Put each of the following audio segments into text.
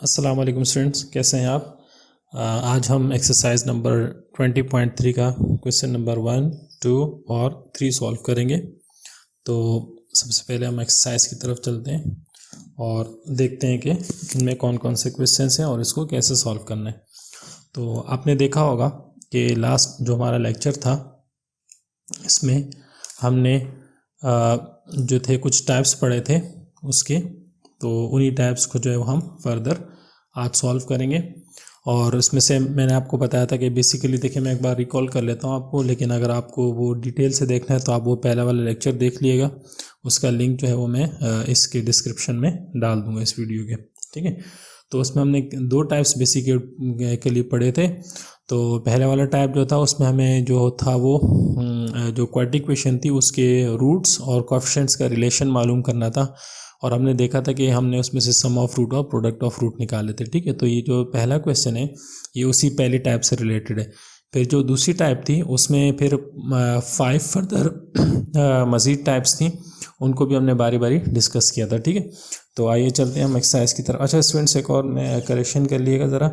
अस्सलाम वालेकुम स्टूडेंट्स, कैसे हैं आप। आज हम एक्सरसाइज नंबर 20.3 का क्वेश्चन नंबर 1, 2 और 3 सॉल्व करेंगे। तो सबसे पहले हम एक्सरसाइज की तरफ चलते हैं और देखते हैं कि इनमें कौन कौन से क्वेश्चंस हैं और इसको कैसे सॉल्व करना है। तो आपने देखा होगा कि लास्ट जो हमारा लेक्चर था इसमें हमने जो थे कुछ टाइप्स पढ़े थे उसके, तो उन्हीं टाइप्स को जो है वो हम फर्दर आज सॉल्व करेंगे। और इसमें से मैंने आपको बताया था कि बेसिकली देखिए, मैं एक बार रिकॉल कर लेता हूँ आपको, लेकिन अगर आपको वो डिटेल से देखना है तो आप वो पहला वाला लेक्चर देख लीजिएगा। उसका लिंक जो है वो मैं इसके डिस्क्रिप्शन में डाल दूँगा इस वीडियो के, ठीक है। तो उसमें हमने दो टाइप्स बेसिकली पढ़े थे। तो पहले वाला टाइप जो था उसमें हमें जो था वो जो क्वाड्रेटिक इक्वेशन थी उसके रूट्स और कोएफिशिएंट्स का रिलेशन मालूम करना था। और हमने देखा था कि हमने उसमें से सम ऑफ रूट और प्रोडक्ट ऑफ रूट निकाले थे, ठीक है। तो ये जो पहला क्वेश्चन है ये उसी पहली टाइप से रिलेटेड है। फिर जो दूसरी टाइप थी उसमें फिर 5 फर्दर मज़ीद टाइप्स थी, उनको भी हमने बारी बारी डिस्कस किया था, ठीक है। तो आइए चलते हैं हम एक्सरसाइज की तरफ। अच्छा स्टूडेंट्स, एक और मैं करेक्शन कर लिएगा ज़रा,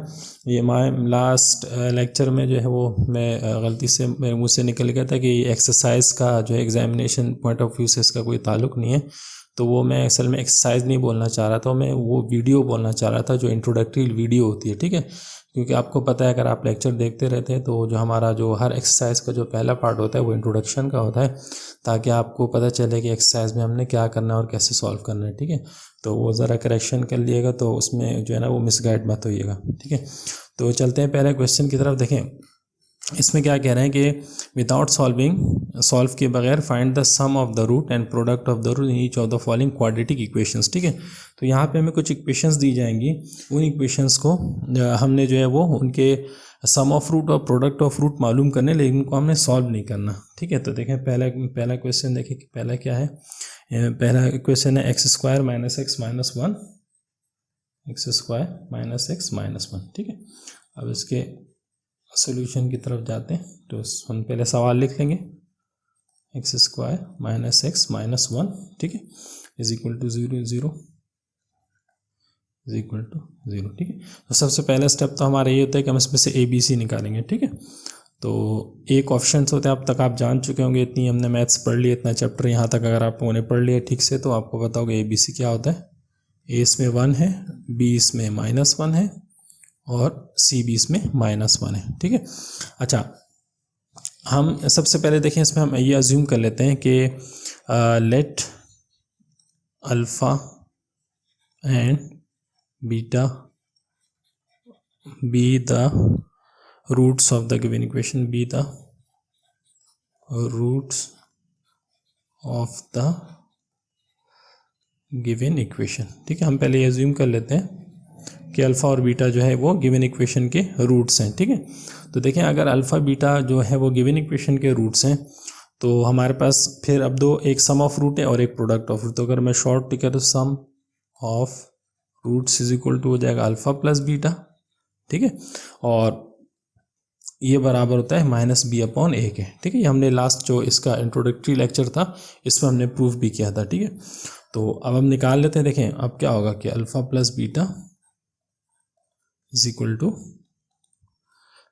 ये लास्ट लेक्चर में जो है वो मैं गलती से मेरे मुँह से निकल गया था कि एक्सरसाइज का जो है एग्जामिनेशन पॉइंट ऑफ व्यू से इसका कोई ताल्लुक़ नहीं है। तो वो मैं असल में एक्सरसाइज नहीं बोलना चाह रहा था, मैं वो वीडियो बोलना चाह रहा था जो इंट्रोडक्टरी वीडियो होती है, ठीक है। क्योंकि आपको पता है अगर आप लेक्चर देखते रहते हैं तो जो हमारा जो हर एक्सरसाइज का जो पहला पार्ट होता है वो इंट्रोडक्शन का होता है, ताकि आपको पता चले कि एक्सरसाइज में हमने क्या करना है और कैसे सॉल्व करना है, ठीक है। तो वो ज़रा करेक्शन कर लिएगा तो उसमें जो है ना वो मिसगाइड मत होइएगा, ठीक है। तो चलते हैं पहले क्वेश्चन की तरफ। देखें इसमें क्या कह रहे हैं कि विदाउट सॉल्व के बगैर find the sum of the root and product of the root in each of the following quadratic equations, ठीक है। तो यहाँ पे हमें कुछ इक्वेशंस दी जाएंगी, उन इक्वेशंस को हमने जो है वो उनके सम ऑफ रूट और प्रोडक्ट ऑफ रूट मालूम करने, लेकिन उनको हमने सॉल्व नहीं करना, ठीक है। तो देखें पहला क्वेश्चन देखिए कि पहला क्या है। पहला क्वेश्चन है x² - x - 1, x² - x - 1, ठीक है। अब इसके सोल्यूशन की तरफ जाते हैं तो हम पहले सवाल लिख लेंगे, x² - x - 1, ठीक है, is equal to 0, 0 is equal to 0, ठीक है। तो सबसे पहला स्टेप तो हमारा ये होता है कि हम इसमें से ABC निकालेंगे, ठीक है। तो एक ऑप्शंस होते हैं, अब तक आप जान चुके होंगे, इतनी हमने मैथ्स पढ़ लिया, इतना चैप्टर यहाँ तक अगर आप लोगों ने पढ़ लिया ठीक से तो आपको पता होगा ABC क्या होता है। A इसमें 1 है, B इसमें -1 है और C भी इसमें -1 है, ठीक है। अच्छा, हम सबसे पहले देखें इसमें हम ये अज्यूम कर लेते हैं कि let alpha and beta be the roots of the given equation, be the roots of the given equation, ठीक है। हम पहले ये अज्यूम कर लेते हैं कि अल्फ़ा और बीटा जो है वो गिवन इक्वेशन के रूट्स हैं, ठीक है। तो देखें अगर अल्फ़ा बीटा जो है वो गिवन इक्वेशन के रूट्स हैं तो हमारे पास फिर अब एक सम ऑफ रूट है और एक प्रोडक्ट ऑफ रूट। तो अगर मैं शॉर्ट टिक तो sum of roots is equal to हो जाएगा अल्फ़ा प्लस बीटा, ठीक है। और ये बराबर होता है -b/a के, ठीक है। ये हमने लास्ट जो इसका इंट्रोडक्टरी लेक्चर था इसमें हमने प्रूफ भी किया था, ठीक है। तो अब हम निकाल लेते हैं। देखें अब क्या होगा कि alpha plus beta is equal to,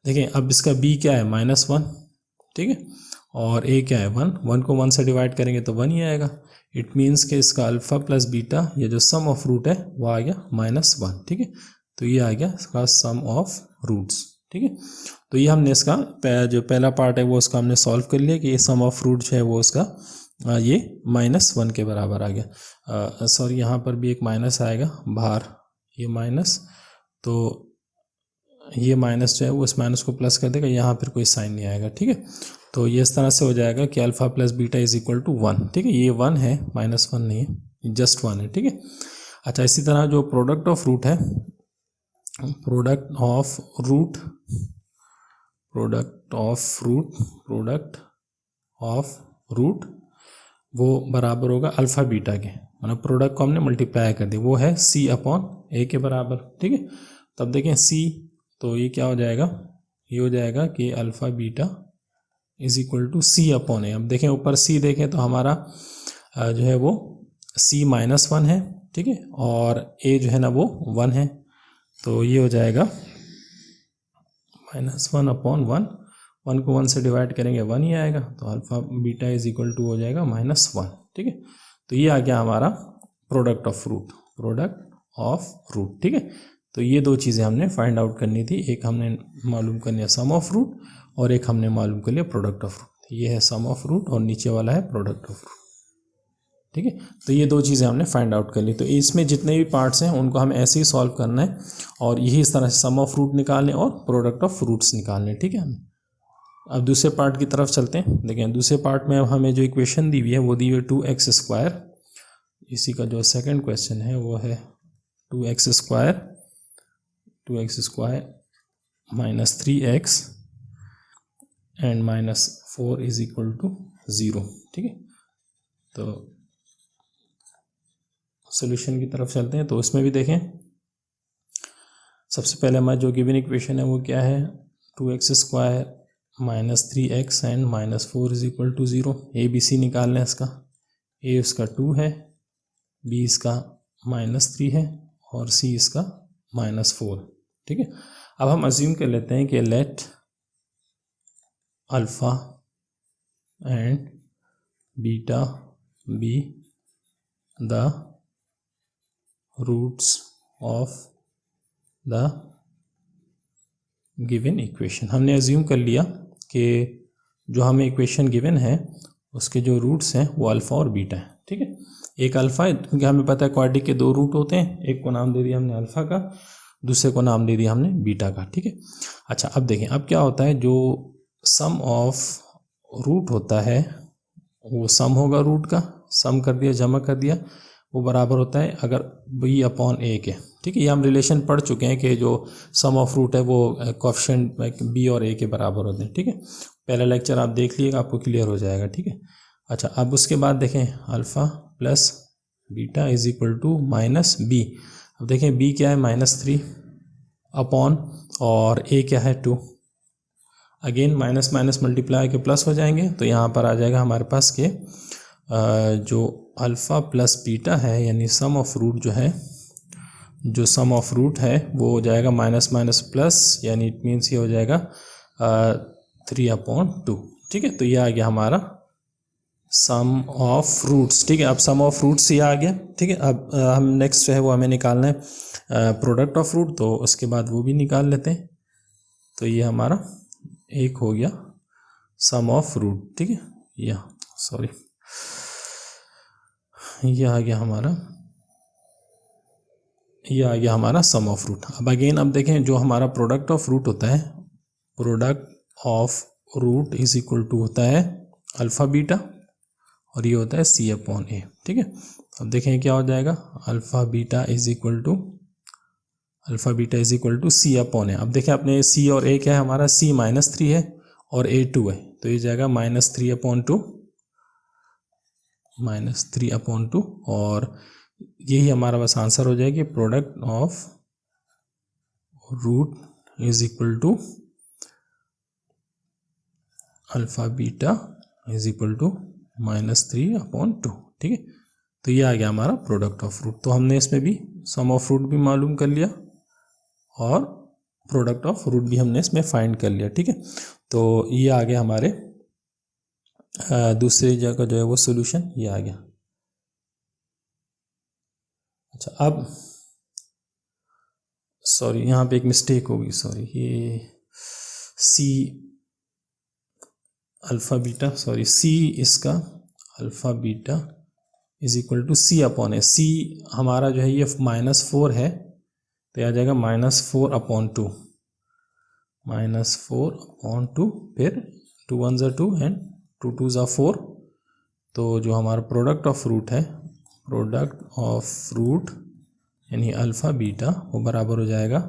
देखें अब इसका b क्या है -1, ठीक है, और a क्या है 1 को 1 से डिवाइड करेंगे तो 1 ही आएगा। इट मीन्स कि इसका अल्फ़ा प्लस बीटा ये जो सम ऑफ रूट है वो आ गया -1, ठीक है। तो ये आ गया इसका सम ऑफ रूट्स, ठीक है। तो ये हमने इसका जो पहला पार्ट है वो उसका हमने सॉल्व कर लिया कि ये सम ऑफ रूट जो है वो उसका ये -1 के बराबर आ गया। सॉरी, यहाँ पर भी एक माइनस आएगा बाहर, ये माइनस, तो ये माइनस जो है वो इस माइनस को प्लस कर देगा, यहाँ फिर कोई साइन नहीं आएगा, ठीक है। तो ये इस तरह से हो जाएगा कि alpha plus beta is equal to 1, ठीक है। ये 1 है, -1 नहीं है, जस्ट 1 है, ठीक है। अच्छा, इसी तरह जो प्रोडक्ट ऑफ रूट है, प्रोडक्ट ऑफ रूट वो बराबर होगा अल्फ़ा बीटा के, मतलब प्रोडक्ट को हमने मल्टीप्लाई कर दिया, वो है C/A के बराबर, ठीक है। तब देखें C, तो ये क्या हो जाएगा, ये हो जाएगा कि alpha beta is equal to C/A। अब देखें ऊपर C देखें तो हमारा जो है वो C -1 है, ठीक है, और A जो है ना वो 1 है। तो ये हो जाएगा -1/1, 1 को 1 से डिवाइड करेंगे 1 ही आएगा, तो alpha beta is equal to हो जाएगा -1। ठीक है, तो ये आ गया हमारा प्रोडक्ट ऑफ रूट, ठीक है। तो ये दो चीज़ें हमने फाइंड आउट करनी थी, एक हमने मालूम करनी है सम ऑफ रूट और एक हमने मालूम कर लिया प्रोडक्ट ऑफ रूट। ये है सम ऑफ रूट और नीचे वाला है प्रोडक्ट ऑफ रूट। ठीक है, तो ये दो चीज़ें हमने फाइंड आउट कर ली। तो इसमें जितने भी पार्ट्स हैं उनको हमें ऐसे ही सॉल्व करना है और यही इस तरह से सम ऑफ रूट निकालने और प्रोडक्ट ऑफ रूट्स निकालने। ठीक है, हमें अब दूसरे पार्ट की तरफ चलते हैं। देखें दूसरे पार्ट में अब हमें जो इक्वेशन दी हुई है वो दी हुई है 2x²। इसी का जो सेकंड क्वेश्चन है वो है 2x² minus 3x and -4 is equal to 0। ठीक है, तो सॉल्यूशन की तरफ चलते हैं। तो इसमें भी देखें, सबसे पहले हमारा जो गिवन इक्वेशन है वो क्या है, 2x² minus 3x and -4 is equal to 0। A B C निकाल लें इसका। ए इसका 2 है, बी इसका -3 है और सी इसका -4। ठीक है, अब हम अज्यूम कर लेते हैं कि let alpha and beta be the roots of the given equation. हमने अज्यूम कर लिया कि जो हमें इक्वेशन गिवन है उसके जो रूट्स हैं वो अल्फ़ा और बीटा है। ठीक है, एक अल्फ़ा है क्योंकि हमें पता है क्वाड्रेटिक के दो रूट होते हैं, एक को नाम दे दिया हमने अल्फ़ा का, दूसरे को नाम दे दिया हमने बीटा का। ठीक है, अच्छा अब देखें अब क्या होता है, जो सम ऑफ रूट होता है वो सम होगा रूट का, सम कर दिया जमा कर दिया, वो बराबर होता है अगर b/a के। ठीक है, ये हम रिलेशन पढ़ चुके हैं कि जो सम ऑफ रूट है वो कोएफिशिएंट b और a के बराबर होते हैं। ठीक है, पहला लेक्चर आप देख लीजिएगा, आपको क्लियर हो जाएगा। ठीक है, अच्छा अब उसके बाद देखें alpha plus beta is equal to -b। अब देखें b क्या है -3 अपॉन और a क्या है 2। अगेन माइनस माइनस मल्टीप्लाई के प्लस हो जाएंगे, तो यहाँ पर आ जाएगा हमारे पास के जो अल्फ़ा प्लस बीटा है यानी सम ऑफ रूट जो है, जो सम ऑफ रूट है वो हो जाएगा माइनस माइनस प्लस, यानी इट मीन्स ये हो जाएगा 3/2। ठीक है, तो ये आ गया हमारा सम ऑफ रूट्स। ठीक है, अब सम ऑफ रूट्स ये आ गया। ठीक है, अब हम नेक्स्ट जो है वो हमें निकालना है प्रोडक्ट ऑफ रूट, तो उसके बाद वो भी निकाल लेते हैं। तो ये हमारा एक हो गया सम ऑफ रूट। ठीक है, या सॉरी ये आ गया हमारा सम ऑफ रूट। अब अगेन अब देखें जो हमारा प्रोडक्ट ऑफ रूट होता है, product of root is equal to होता है अल्फ़ा बीटा और ये होता है c/a। ठीक है, अब देखें क्या हो जाएगा, alpha beta is equal to c/a। अब देखें अपने c और a क्या है हमारा, c -3 है और a 2 है, तो ये जाएगा -3/2 और यही हमारा बस आंसर हो जाएगी। Product of root is equal to alpha beta is equal to -3/2। ठीक है, तो ये आ गया हमारा प्रोडक्ट ऑफ रूट। तो हमने इसमें भी सम ऑफ रूट भी मालूम कर लिया और प्रोडक्ट ऑफ रूट भी हमने इसमें फाइंड कर लिया। ठीक है, तो ये आ गया हमारे दूसरी जगह जो है वो सोल्यूशन ये आ गया। अच्छा अब सॉरी यहाँ पे एक मिस्टेक होगी, सॉरी ये C alpha beta, sorry C इसका alpha beta is equal to c/a। C हमारा जो है ये -4 है, तो यह आ जाएगा -4/2, फिर 2 1 ज़ा 2 एंड 2 2 ज़ा 4। तो जो हमारा प्रोडक्ट ऑफ रूट है, प्रोडक्ट ऑफ रूट यानी अल्फ़ा बीटा वो बराबर हो जाएगा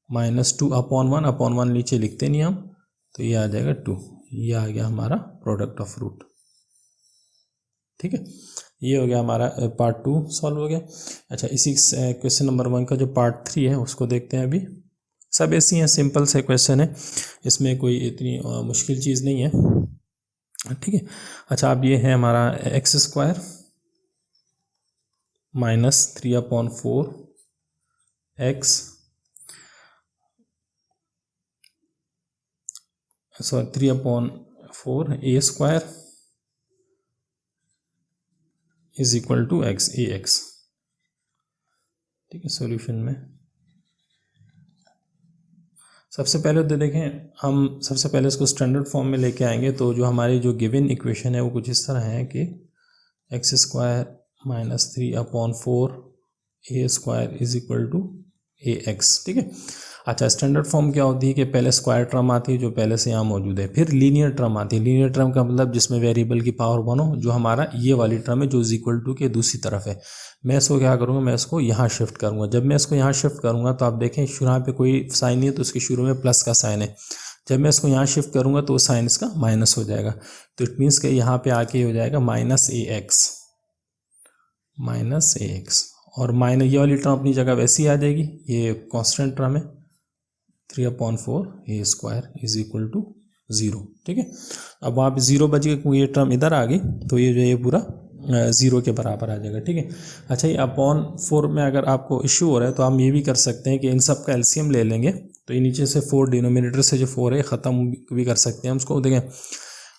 -2/1 नीचे लिखते नहीं हम, तो ये आ जाएगा 2। ये आ गया हमारा प्रोडक्ट ऑफ रूट। ठीक है, ये हो गया हमारा पार्ट 2 सॉल्व हो गया। अच्छा इसी क्वेश्चन नंबर 1 का जो पार्ट 3 है उसको देखते हैं। अभी सब ऐसी हैं, सिंपल से क्वेश्चन है, इसमें कोई इतनी मुश्किल चीज़ नहीं है। ठीक है, अच्छा अब ये है हमारा x² -3/4 x sorry 3/4 A square is equal to X A X. ठीक है, सॉल्यूशन में सबसे पहले तो देखें, हम सबसे पहले इसको स्टैंडर्ड फॉर्म में लेके आएंगे। तो जो हमारी जो गिवन इक्वेशन है वो कुछ इस तरह है कि X square minus 3/4 A square is equal to A X. ठीक है, अच्छा स्टैंडर्ड फॉर्म क्या होती है कि पहले स्क्वायर टर्म आती है जो पहले से यहाँ मौजूद है, फिर लीनियर टर्म आती है। लीनियर टर्म का मतलब जिसमें वेरिएबल की पावर 1 हो, जो हमारा ये वाली टर्म है जो इज इक्वल टू के दूसरी तरफ है। मैं इसको क्या करूँगा, मैं इसको यहाँ शिफ्ट करूँगा। जब मैं इसको यहाँ शिफ्ट करूँगा तो आप देखें यहाँ पे कोई साइन नहीं है, तो उसके शुरू में प्लस का साइन है। जब मैं इसको यहाँ शिफ्ट करूँगा तो साइन इसका माइनस हो जाएगा। तो इट मीन्स कि यहाँ पे आके हो जाएगा माइनस ए एक्स, और माइनस ये वाली टर्म अपनी जगह वैसी आ जाएगी, ये कॉन्स्टेंट टर्म है 3/4 A square is equal to 0। ठीक है, अब वहाँ पे 0 बच गया क्योंकि ये टर्म इधर आ गई, तो ये जो है ये पूरा 0 के बराबर आ जाएगा। ठीक है, अच्छा ये अपॉन 4 में अगर आपको इशू हो रहा है तो हम ये भी कर सकते हैं कि इन सब का एलसीएम ले लेंगे। तो ये नीचे से 4 डिनोमिनेटर से जो 4 है ख़त्म भी कर सकते हैं हम उसको। देखें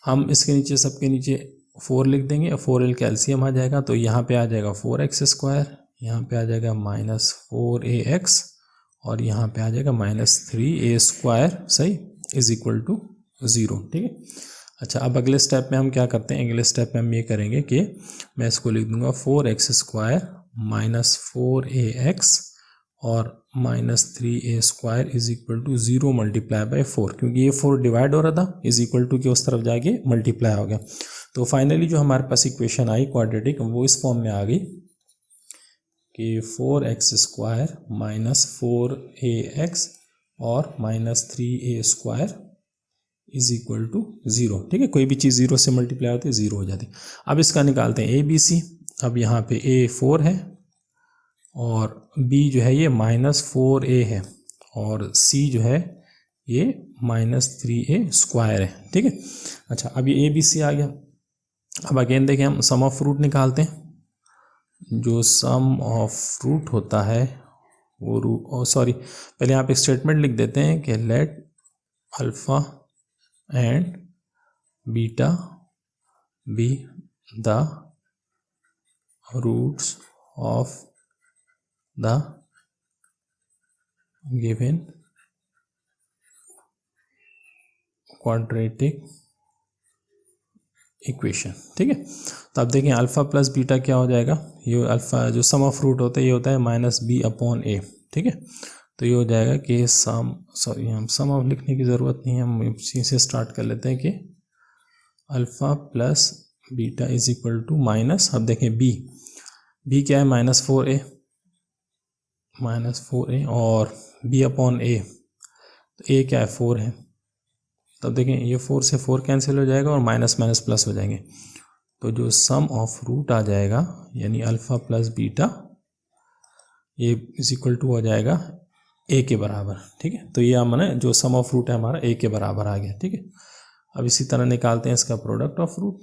हम इसके नीचे सबके नीचे 4 लिख देंगे, 4l का एलसीएम आ जाएगा। तो यहाँ पे आ जाएगा 4x स्क्वायर, यहाँ पे आ जाएगा -4ax, और यहाँ पे आ जाएगा -3a स्क्वायर, सही, इज इक्वल टू 0। ठीक है, अच्छा अब अगले स्टेप में हम क्या करते हैं, अगले स्टेप में हम ये करेंगे कि मैं इसको लिख दूंगा 4x स्क्वायर -4ax और -3a square is equal to 0 multiply by 4, क्योंकि ये 4 डिवाइड हो रहा था, इज इक्वल टू के उस तरफ जाके मल्टीप्लाई हो गया। तो फाइनली जो हमारे पास इक्वेशन आई क्वाड्रेटिक, वो इस फॉर्म में आ गई कि 4x स्क्वायर -4ax और -3a square is equal to 0। ठीक है, कोई भी चीज़ 0 से मल्टीप्लाई होती है 0 हो जाती है। अब इसका निकालते हैं ABC। अब यहाँ पे A 4 है और B जो है ये -4a है और C जो है ये -3a स्क्वायर है। ठीक है, अच्छा अब ये ABC आ गया। अब अगेन देखें हम सम ऑफ रूट निकालते हैं। जो सम ऑफ रूट होता है वो रूट, सॉरी पहले यहाँ पे स्टेटमेंट लिख देते हैं कि let alpha and beta be the roots of the given quadratic equation. ठीक है, तो आप देखें अल्फ़ा प्लस बीटा क्या हो जाएगा, ये अल्फ़ा जो सम ऑफ रूट होता है ये होता है -b/a। ठीक है, तो ये हो जाएगा कि हम सम ऑफ लिखने की ज़रूरत नहीं है, हम इसी से स्टार्ट कर लेते हैं कि alpha plus beta is equal to minus, अब देखें b क्या है -4a और b/a, तो a क्या है 4 है। तब देखें ये 4 से 4 कैंसिल हो जाएगा और माइनस माइनस प्लस हो जाएंगे, तो जो सम ऑफ रूट आ जाएगा यानी अल्फ़ा प्लस बीटा ये इज इक्वल टू हो जाएगा a के बराबर। ठीक है, तो ये हमने जो सम ऑफ रूट है हमारा a के बराबर आ गया। ठीक है, अब इसी तरह निकालते हैं इसका product of root.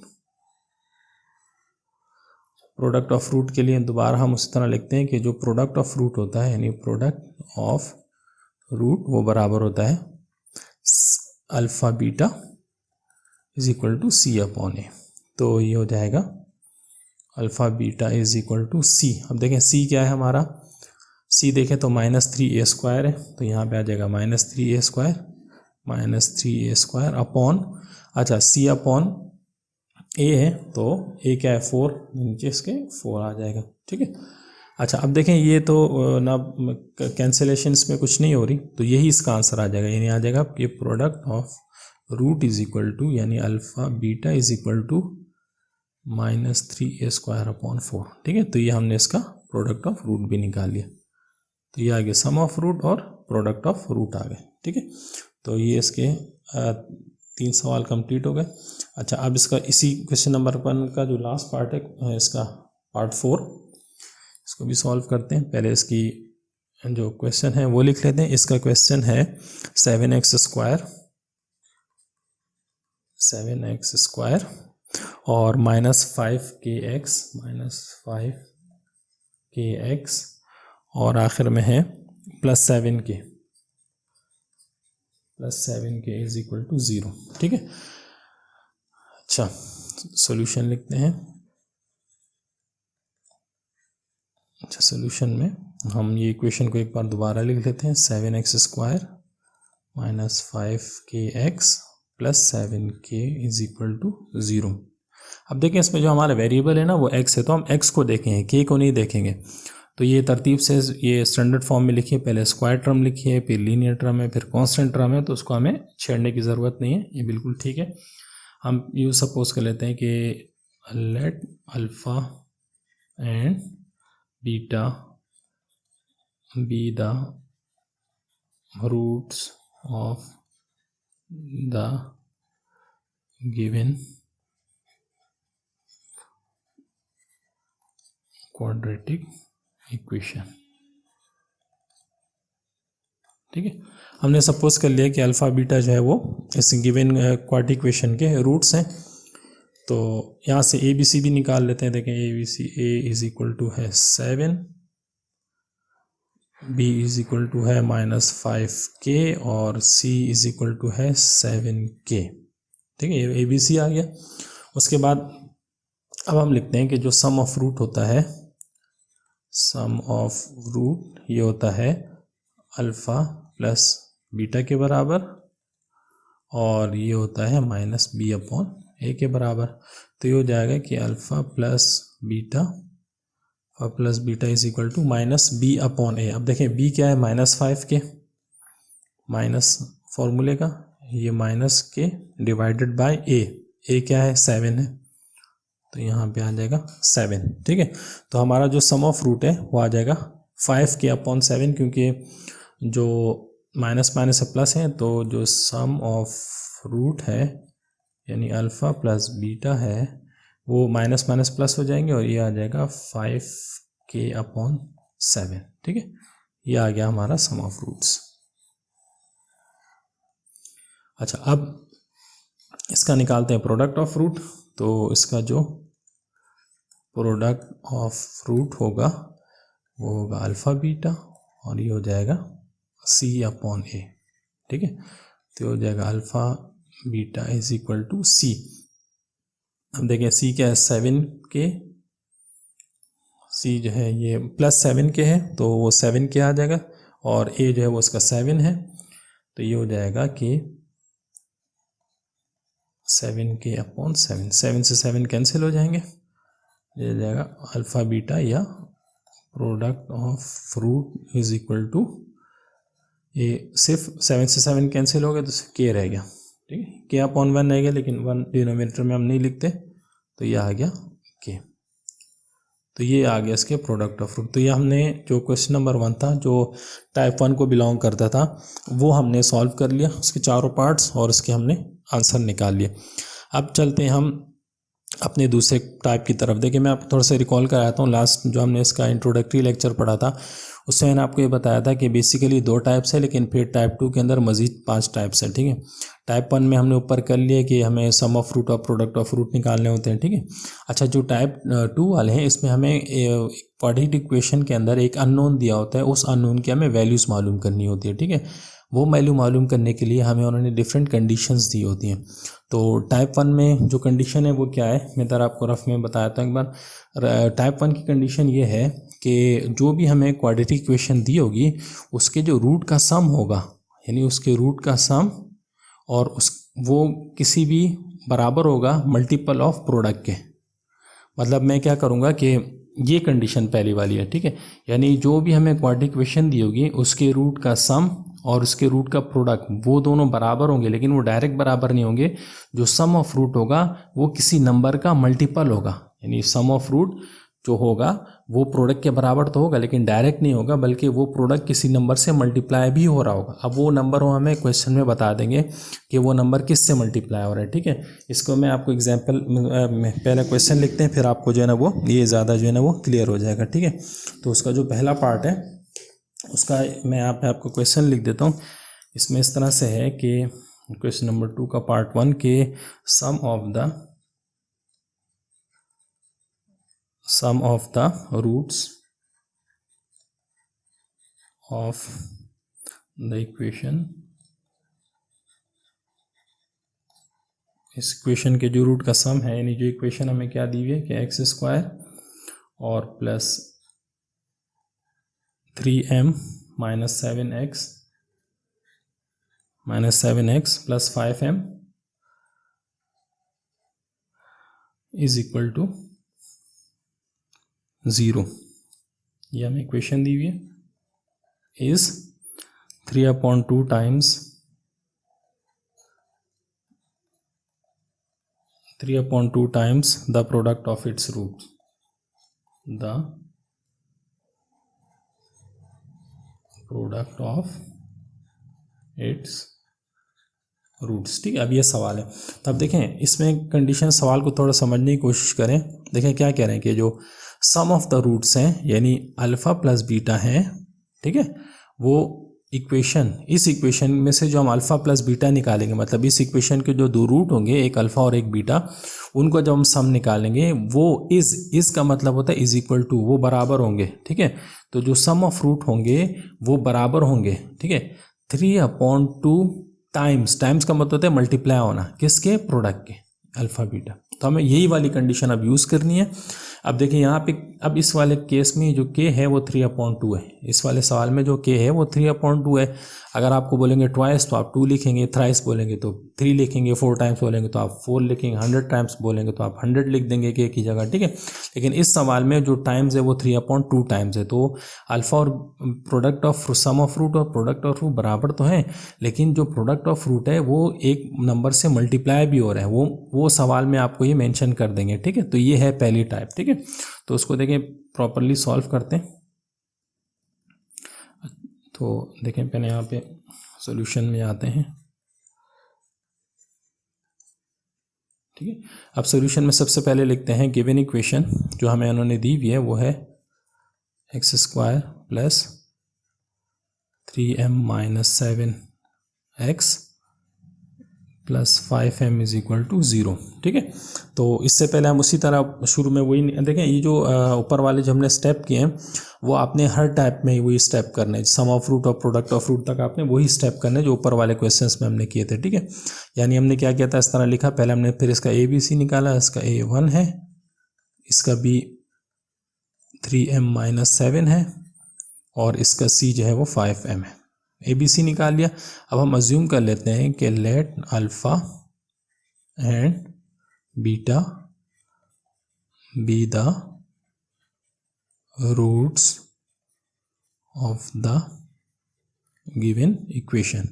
Product of root के लिए दोबारा हम उसी तरह लिखते हैं कि जो प्रोडक्ट ऑफ रूट होता है यानी प्रोडक्ट ऑफ रूट वो बराबर होता है alpha beta is equal to c/a। तो ये हो जाएगा alpha beta is equal to c। अब देखें c क्या है हमारा, c देखें तो -3a स्क्वायर है, तो यहाँ पे आ जाएगा -3a स्क्वायर अपॉन, अच्छा c/a है तो a क्या है 4, नीचे इसके 4 आ जाएगा। ठीक है, अच्छा अब देखें ये तो ना कैंसिलेशन इसमें कुछ नहीं हो रही, तो यही इसका आंसर आ जाएगा, यानी आ जाएगा कि product of root is equal to यानी alpha beta is equal to -3a square upon 4। ठीक है, तो ये हमने इसका प्रोडक्ट ऑफ रूट भी निकाल लिया, तो ये आ गया सम ऑफ रूट और प्रोडक्ट ऑफ रूट आ गए। ठीक है, तो ये इसके 3 सवाल कंप्लीट हो गए। अच्छा अब इसका इसी क्वेश्चन नंबर 1 का जो लास्ट पार्ट है इसका पार्ट 4, इसको भी सॉल्व करते हैं। पहले इसकी जो क्वेश्चन है वो लिख लेते हैं। इसका क्वेश्चन है 7x स्क्वायर और -5kx और आखिर में है +7k plus 7k is equal to 0। ठीक है, अच्छा सॉल्यूशन लिखते हैं। अच्छा सॉल्यूशन में हम ये इक्वेशन को एक बार दोबारा लिख लेते हैं। 7x² minus 5kx plus 7k is equal to 0। अब देखें इसमें जो हमारा वेरिएबल है ना वो x है, तो हम x को देखेंगे, k को नहीं देखेंगे। तो ये तरतीब से ये स्टैंडर्ड फॉर्म में लिखिए, पहले स्क्वायर टर्म लिखिए, फिर लीनियर टर्म है, फिर कांस्टेंट टर्म है, तो उसको हमें छेड़ने की ज़रूरत नहीं है, ये बिल्कुल ठीक है। हम यूँ सपोज कर लेते हैं कि let alpha and beta be the roots of the given quadratic equation. ठीक है, हमने सपोज कर लिया कि अल्फ़ा बीटा जो है वो इस गिवन क्वाड्रेटिक इक्वेशन के रूट्स हैं। तो यहाँ से ए बी सी भी निकाल लेते हैं। देखें A B C, A is equal to है 7, बी इज इक्वल टू है -5k और सी इज इक्वल टू है 7k। ठीक है, ये ए बी सी आ गया। उसके बाद अब हम लिखते हैं कि जो सम ऑफ रूट होता है, सम ऑफ रूट ये होता है अल्फ़ा प्लस बीटा के बराबर, और ये होता है -b/a के बराबर। तो ये हो जाएगा कि alpha plus beta is equal to -b/a। अब देखें b क्या है, -5k, माइनस फॉर्मूले का ये -k डिवाइडेड बाय a क्या है 7 है, तो यहाँ पे आ जाएगा 7। ठीक है, तो हमारा जो सम ऑफ रूट है वो आ जाएगा 5k/7, क्योंकि जो माइनस माइनस से प्लस है, तो जो सम ऑफ रूट है यानी अल्फ़ा प्लस बीटा है वो माइनस माइनस प्लस हो जाएंगे, और ये आ जाएगा 5k/7। ठीक है, ये आ गया हमारा सम ऑफ रूट्स। अच्छा, अब इसका निकालते हैं प्रोडक्ट ऑफ रूट। तो इसका जो प्रोडक्ट ऑफ रूट होगा वो होगा अल्फ़ा बीटा, और ये हो जाएगा c/a। ठीक है, तो हो जाएगा alpha beta is equal to c। अब देखें c क्या है 7k, c जो है ये प्लस 7k है, तो वो 7k आ जाएगा, और a जो है वो उसका 7 है, तो ये हो जाएगा कि 7k/7। 7 से 7 कैंसिल हो जाएंगे, ये हो जाएगा अल्फ़ा बीटा या product of root is equal to, ये सिर्फ 7 से 7 कैंसिल हो गए तो k रह गया। ठीक है, k/1 रह गया, लेकिन 1 डिनोमिनेटर में हम नहीं लिखते, तो ये आ गया k। तो ये आ गया इसके प्रोडक्ट ऑफ रूट। तो ये हमने जो क्वेश्चन नंबर 1 था जो टाइप 1 को बिलोंग करता था वो हमने सॉल्व कर लिया, उसके चारों पार्ट्स, और इसके हमने आंसर निकाल लिया। अब चलते हैं हम अपने दूसरे टाइप की तरफ। देखिए मैं आपको थोड़ा सा रिकॉल कराता हूँ, लास्ट जो हमने इसका इंट्रोडक्टरी लेक्चर पढ़ा था उसमें मैंने आपको ये बताया था कि बेसिकली 2 टाइप्स है, लेकिन फिर टाइप 2 के अंदर मजीद 5 टाइप्स है। ठीक है, टाइप 1 में हमने ऊपर कर लिया कि हमें सम ऑफ रूट और प्रोडक्ट ऑफ रूट निकालने होते हैं। ठीक है, अच्छा जो टाइप 2 वाले हैं इसमें हमें क्वाड्रेटिक इक्वेशन के अंदर एक अननोन दिया होता है, उस अननोन की हमें वैल्यूज़ मालूम करनी होती है। ठीक है, वो वैल्यू मालूम करने के लिए हमें उन्होंने डिफरेंट कंडीशंस दी होती हैं। तो टाइप 1 में जो कंडीशन है वो क्या है, मैं तरह आपको रफ में बताया था एक बार। टाइप 1 की कंडीशन ये है कि जो भी हमें क्वाड्रेटिक इक्वेशन दी होगी उसके जो रूट का सम होगा, यानी उसके रूट का सम, और वो किसी भी बराबर होगा मल्टीपल ऑफ प्रोडक्ट के। मतलब मैं क्या करूँगा कि ये कंडीशन पहली वाली है। ठीक है, यानी जो भी हमें क्वाड्रेटिक इक्वेशन दी होगी उसके रूट का सम और उसके रूट का प्रोडक्ट वो दोनों बराबर होंगे, लेकिन वो डायरेक्ट बराबर नहीं होंगे। जो सम ऑफ रूट होगा वो किसी नंबर का मल्टीपल होगा, यानी सम ऑफ रूट जो होगा वो प्रोडक्ट के बराबर तो होगा लेकिन डायरेक्ट नहीं होगा, बल्कि वो प्रोडक्ट किसी नंबर से मल्टीप्लाई भी हो रहा होगा। अब वो नंबर वो हमें क्वेश्चन में बता देंगे कि वो नंबर किस से मल्टीप्लाई हो रहा है। ठीक है, इसको मैं आपको एग्जांपल में पहला क्वेश्चन लिखते हैं, फिर आपको जो है ना वो ये ज़्यादा जो है ना वो क्लियर हो जाएगा। ठीक है, तो उसका जो पहला पार्ट है उसका मैं यहाँ पे आपको क्वेश्चन लिख देता हूँ। इसमें इस तरह से है कि क्वेश्चन नंबर 2 का पार्ट 1 के sum of the roots of the equation इस इक्वेशन के जो रूट का सम है, यानी जो इक्वेशन हमें क्या दी हुई है कि एक्स स्क्वायर और plus 3m minus 7x plus 5m is equal to 0। ये हमें इक्वेशन दी हुई है, is 3/2 times 3/2 times the product of its roots, the product of its roots. ठीक है, अब ये सवाल है। तो अब देखें इसमें कंडीशन, सवाल को थोड़ा समझने की कोशिश करें। देखें क्या कह रहे हैं कि जो सम ऑफ द रूट्स हैं यानी अल्फ़ा प्लस बीटा हैं, ठीक है, वो इक्वेशन, इस इक्वेशन में से जो हम अल्फ़ा प्लस बीटा निकालेंगे, मतलब इस इक्वेशन के जो दो रूट होंगे, एक अल्फ़ा और एक बीटा, उनको जब हम सम निकालेंगे वो इज़ का मतलब होता है इज इक्वल टू, वो बराबर होंगे। ठीक है, तो जो सम ऑफ रूट होंगे वो बराबर होंगे। ठीक है, 3/2 टाइम्स का मतलब होता है मल्टीप्लाई होना, किसके, प्रोडक्ट के, अल्फ़ा बीटा। तो हमें यही वाली कंडीशन अब यूज़ करनी है। अब देखिए यहाँ पे, अब इस वाले केस में जो k है वो 3/2 है। इस वाले सवाल में जो k है वो 3/2 है। अगर आपको बोलेंगे ट्वाइस तो आप 2 लिखेंगे, थ्राइस बोलेंगे तो 3 लिखेंगे, 4 टाइम्स बोलेंगे तो आप 4 लिखेंगे, 100 टाइम्स बोलेंगे तो आप 100 लिख देंगे k की जगह। ठीक है, लेकिन इस सवाल में जो टाइम्स है वो 3/2 टाइम्स है। तो अल्फ़ा और product of sum of root और प्रोडक्ट ऑफ रूट बराबर तो हैं, लेकिन जो प्रोडक्ट ऑफ रूट है वो एक नंबर से मल्टीप्लाई भी हो रहा है, वो सवाल में आपको ये मेंशन कर देंगे। ठीक है, तो ये है पहली टाइप। ठीक है, तो उसको देखें, प्रॉपरली सॉल्व करते हैं। तो देखें पहले यहाँ पे सॉल्यूशन में आते हैं। ठीक है, अब सॉल्यूशन में सबसे पहले लिखते हैं गिवन इक्वेशन जो हमें उन्होंने दी हुई है वो है X square plus 3m minus 7x plus 5m is equal to 0। ठीक है, तो इससे पहले हम उसी तरह शुरू में वही देखें, ये जो ऊपर वाले जो हमने स्टेप किए हैं वो आपने हर टाइप में वही स्टेप करने हैं। सम ऑफ रूट और प्रोडक्ट ऑफ रूट तक आपने वही स्टेप करने हैं जो ऊपर वाले क्वेश्चंस में हमने किए थे। ठीक है, यानी हमने क्या किया था, इस तरह लिखा, पहले हमने फिर इसका ABC निकाला, इसका A 1 है, इसका B 3m माइनस 7 है और इसका C जो है वो 5m है। ABC निकाल लिया। अब हम अज्यूम कर लेते हैं कि let alpha and beta be the roots of the given equation.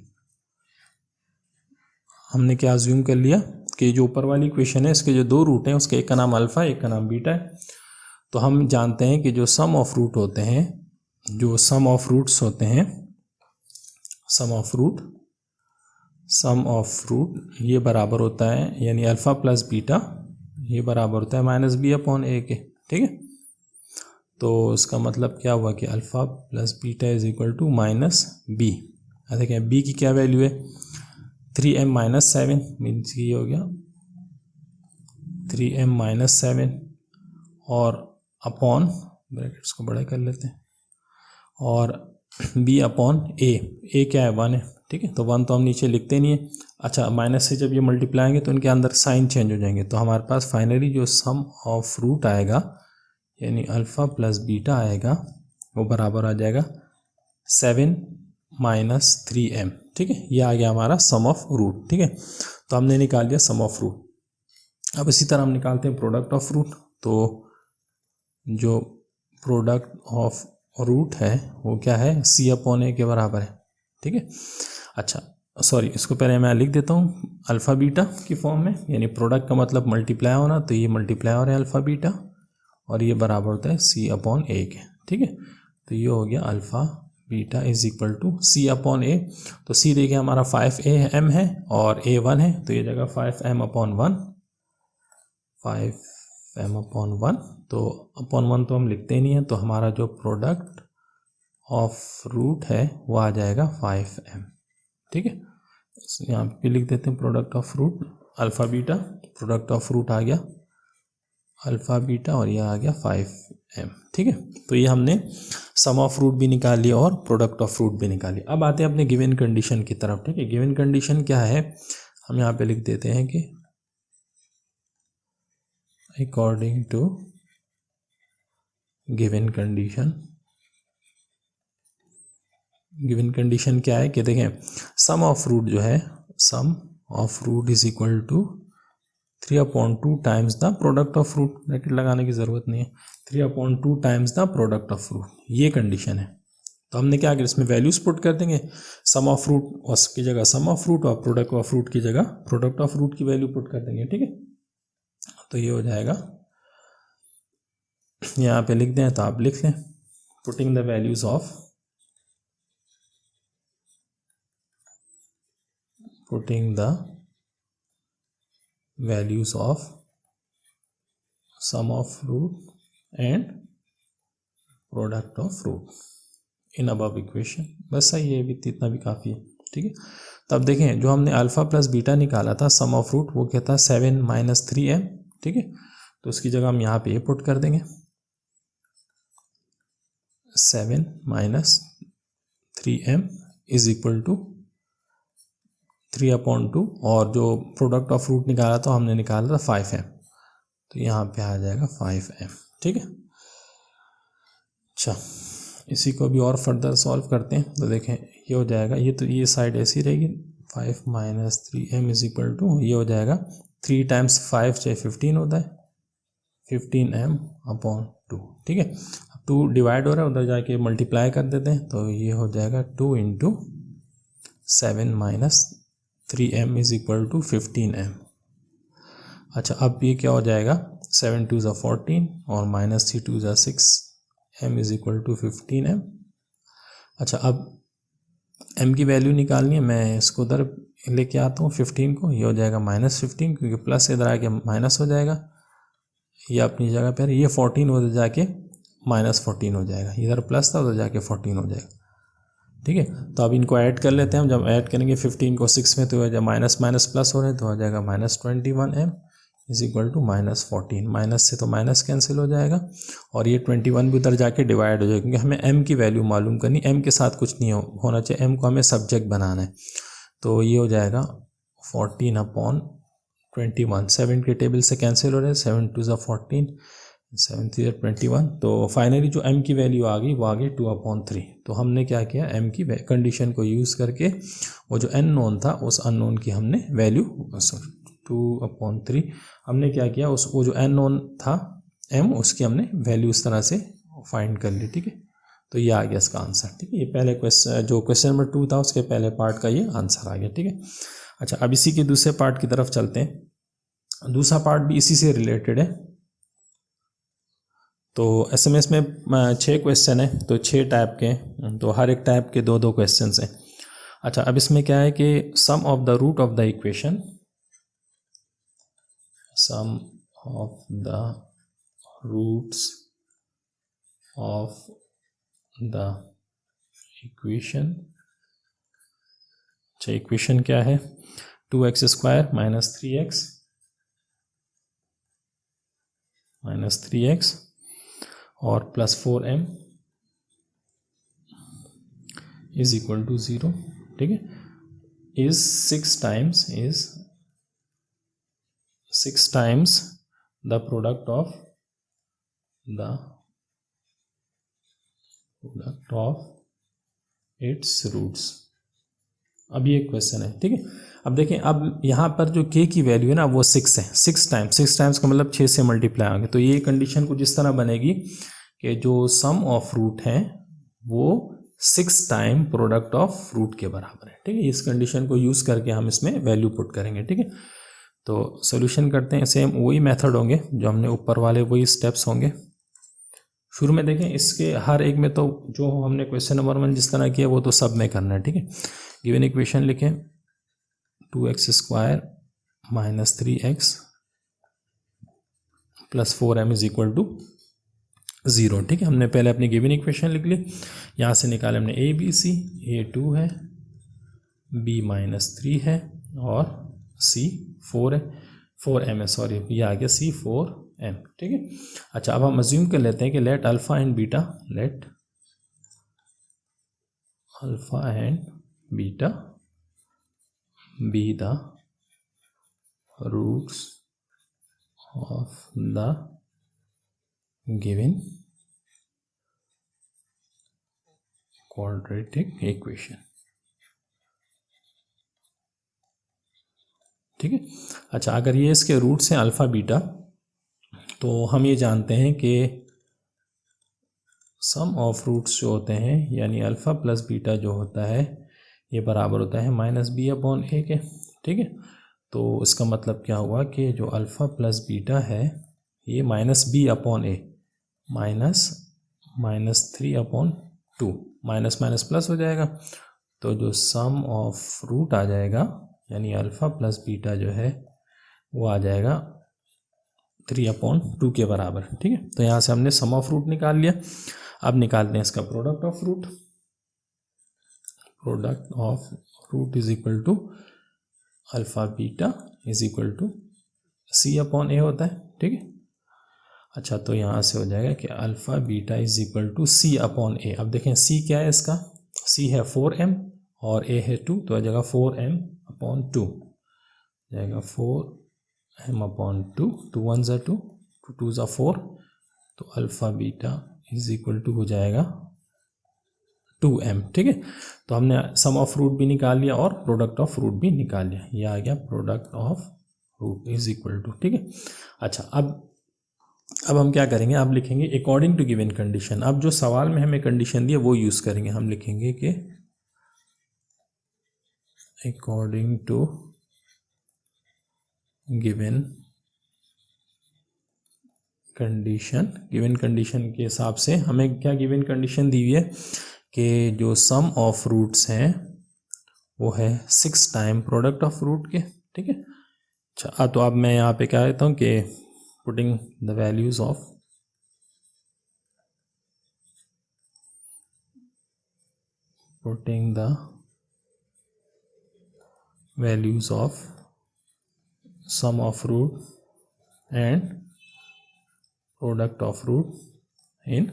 हमने क्या अज्यूम कर लिया कि जो ऊपर वाली इक्वेशन है इसके जो दो रूट हैं उसके एक का नाम अल्फ़ा, एक का नाम बीटा है। तो हम जानते हैं कि जो सम ऑफ रूट होते हैं, जो सम ऑफ रूट्स होते हैं, सम ऑफ रूट ये बराबर होता है, यानी अल्फ़ा प्लस बीटा ये बराबर होता है माइनस b/a के। ठीक है, तो इसका मतलब क्या हुआ कि alpha plus beta is equal to minus b। देखिए b की क्या वैल्यू है, 3m माइनस 7, मीन्स ये हो गया 3m माइनस 7 और अपॉन, ब्रैकेट्स को बड़ा कर लेते हैं, और b/a क्या है, 1 है। ठीक है, तो 1 तो हम नीचे लिखते नहीं है। अच्छा, माइनस से जब ये मल्टीप्लाई तो इनके अंदर साइन चेंज हो जाएंगे, तो हमारे पास फाइनली जो सम ऑफ रूट आएगा यानी अल्फ़ा प्लस बीटा आएगा वो बराबर आ जाएगा 7 माइनस 3m। ठीक है, ये आ गया हमारा सम ऑफ रूट। ठीक है, तो हमने निकाल लिया सम ऑफ रूट। अब इसी तरह हम निकालते हैं प्रोडक्ट ऑफ रूट। तो जो प्रोडक्ट ऑफ रूट है वो क्या है, c/a के बराबर है। ठीक है, अच्छा सॉरी, इसको पहले मैं लिख देता हूँ अल्फ़ा बीटा की फॉर्म में, यानी प्रोडक्ट का मतलब मल्टीप्लाई होना, तो ये मल्टीप्लाई हो रहा है अल्फ़ा बीटा और ये बराबर होता है c/a के। ठीक है, तो ये हो गया alpha beta is equal to c/a। तो c देखिए हमारा 5m है और a 1 है, तो ये जगह 5m/1, 5m/1, तो अपॉन 1 तो हम लिखते ही नहीं है, तो हमारा जो प्रोडक्ट ऑफ रूट है वो आ जाएगा 5m। ठीक है, यहाँ पे लिख देते हैं product of root alpha beta, product of root आ गया अल्फ़ा बीटा और यह आ गया 5m। ठीक है, तो ये हमने सम ऑफ रूट भी निकाल लिया और प्रोडक्ट ऑफ रूट भी निकाल लिया। अब आते हैं अपने गिवन कंडीशन की तरफ। ठीक है, गिवन कंडीशन क्या है, हम यहाँ पे लिख देते हैं कि according to given condition. Given condition क्या है कि देखें सम ऑफ रूट जो है, sum of root is equal to 3/2 times the product of root. Bracket लगाने की ज़रूरत नहीं है, 3/2 times the product of root, ये कंडीशन है। तो हमने क्या किया, इसमें वैल्यूज पुट कर देंगे, सम ऑफ रूट की जगह सम ऑफ रूट और प्रोडक्ट ऑफ रूट की जगह प्रोडक्ट ऑफ रूट की वैल्यू पुट कर देंगे, ठीक है। तो ये हो जाएगा, यहाँ पे लिख दें तो आप लिख लें, putting the values of sum of root and product of root in above equation। बस सही है, इतना भी काफ़ी है, ठीक है। तब देखें जो हमने अल्फ़ा प्लस बीटा निकाला था सम ऑफ रूट, वो क्या था 7 - 3m, ठीक है। तो उसकी जगह हम यहाँ पे ये पुट कर देंगे 7 - 3m इज इक्वल टू 3/2, और जो प्रोडक्ट ऑफ रूट निकाला था हमने निकाला था 5m, तो यहाँ पे आ जाएगा 5m, ठीक है। अच्छा, इसी को भी और फर्दर सॉल्व करते हैं। तो देखें ये हो जाएगा, ये साइड ऐसी रहेगी, 5 - 3m इज इक्वल टू, ये हो जाएगा 3 टाइम्स 5 चाहे 15 होता है, 15m/2, ठीक है। अब 2 डिवाइड हो रहा है, उधर जाके मल्टीप्लाई कर देते हैं, तो ये हो जाएगा 2 × 7 - 3m is equal to 15m। अच्छा, अब ये क्या हो जाएगा, 7 × 2 = 14 और -3 × 2 = 6m is equal to 15m। अच्छा, अब m की वैल्यू निकालनी है, मैं इसको उधर लेके आता हूँ 15 को, ये हो जाएगा -15, क्योंकि प्लस इधर आके माइनस हो जाएगा, ये अपनी जगह पर, ये 14 उधर जाके -14 हो जाएगा, इधर प्लस था उधर जाके 14 हो जाएगा, ठीक है। तो अब इनको ऐड कर लेते हैं हम, जब ऐड करेंगे 15 को 6 में तो जब माइनस माइनस प्लस हो रहे हैं तो हो जाएगा -21m is equal to -14, minus से तो माइनस कैंसिल हो जाएगा, और ये 21 भी उधर जाके डिवाइड हो जाएगा, क्योंकि हमें m की वैल्यू मालूम करनी, m के साथ कुछ नहीं होना चाहिए, m को हमें सब्जेक्ट बनाना है। तो ये हो जाएगा 14/21, 7 के टेबल से कैंसिल हो रहे हैं, 7 × 2 = 14, 7 × 3 = 21। तो फाइनली जो m की वैल्यू आ गई वो आ गई 2/3। तो हमने क्या किया, m की कंडीशन को यूज़ करके वो जो अननोन था उस अननोन की हमने वैल्यू 2/3 हमने क्या किया, उस वो जो अननोन था m, उसकी हमने वैल्यू इस तरह से फाइंड कर ली, ठीक है। तो ये आ गया इसका आंसर, ठीक है। ये पहले क्वेश्चन, जो क्वेश्चन नंबर 2 था उसके पहले पार्ट का ये आंसर आ गया, ठीक है। अच्छा, अब इसी के दूसरे पार्ट की तरफ चलते हैं। दूसरा पार्ट भी इसी से रिलेटेड है। तो एसएमएस में 6 क्वेश्चन है, तो 6 टाइप के, तो हर एक टाइप के 2-2 क्वेश्चन हैं। अच्छा, अब इसमें क्या है कि sum of the root of the equation, sum of the roots of the equation. अच्छा, इक्वेशन क्या है, 2x² - 3x और +4m इज इक्वल टू 0, ठीक है। Is 6 times the product of its roots. अब ये क्वेश्चन है, ठीक है। अब देखें, अब यहाँ पर जो k की वैल्यू है ना वो 6 है, 6 टाइम्स का मतलब 6 से मल्टीप्लाई होंगे। तो ये कंडीशन कुछ इस तरह बनेगी कि जो सम ऑफ रूट है वो 6 टाइम प्रोडक्ट ऑफ रूट के बराबर है, ठीक है। इस कंडीशन को यूज़ करके हम इसमें वैल्यू पुट करेंगे, ठीक है। तो सोल्यूशन करते हैं, सेम वही मेथड होंगे जो हमने ऊपर वाले, वही स्टेप्स होंगे। शुरू में देखें इसके हर एक में, तो जो हमने क्वेश्चन नंबर 1 जिस तरह किया वो तो सब में करना है, ठीक है। गिवन इक्वेशन लिखें, 2x² - 3x +4m is equal to 0, ठीक है। हमने पहले अपनी गिवन इक्वेशन लिख ली, यहाँ से निकाले हमने ABC, A 2 है, B -3 है और C 4 है, 4m है, सॉरी ये आ गया C 4m, ठीक है। अच्छा, अब हम अज्यूम कर लेते हैं कि let alpha and beta be the roots of the given quadratic equation। ठीक है। अच्छा, अगर ये इसके रूट्स हैं अल्फ़ा बीटा, तो हम ये जानते हैं कि सम ऑफ रूट्स जो होते हैं यानी अल्फ़ा प्लस बीटा जो होता है ये बराबर होता है -b/a के। ठीक है। तो इसका मतलब क्या हुआ कि जो अल्फ़ा प्लस बीटा है ये -b/a -3/2 माइनस माइनस प्लस हो जाएगा। तो जो सम ऑफ रूट आ जाएगा यानी अल्फ़ा प्लस बीटा जो है वो आ जाएगा 3/2 के बराबर। ठीक है। तो यहाँ से हमने सम ऑफ रूट निकाल लिया। अब निकालते हैं इसका product of root. Product of root is equal to alpha beta is equal to c/a होता है। ठीक है। अच्छा, तो यहाँ से हो जाएगा कि alpha beta is equal to c/a। अब देखें c क्या है इसका, c है 4m और a है 2, तो आ जाएगा 4m/2 जाएगा 4m/2, 2 1 ज़ा 2, 2 ज़ा 4, तो alpha beta is equal to हो जाएगा 2m। ठीक है। तो हमने सम ऑफ रूट भी निकाल लिया और प्रोडक्ट ऑफ रूट भी निकाल लिया। ये आ गया product of root is equal to. ठीक है। अच्छा, अब हम क्या करेंगे, अब लिखेंगे अकॉर्डिंग टू गिवन कंडीशन। अब जो सवाल में हमें कंडीशन दी है वो यूज़ करेंगे। हम लिखेंगे कि according to given condition, given condition के हिसाब से हमें क्या गिवन कंडीशन दी हुई है कि जो सम ऑफ रूट्स हैं वो है 6 टाइम प्रोडक्ट ऑफ रूट के। ठीक है। अच्छा, तो अब मैं यहाँ पे क्या कहता हूँ कि putting the values of sum of root and product of root in,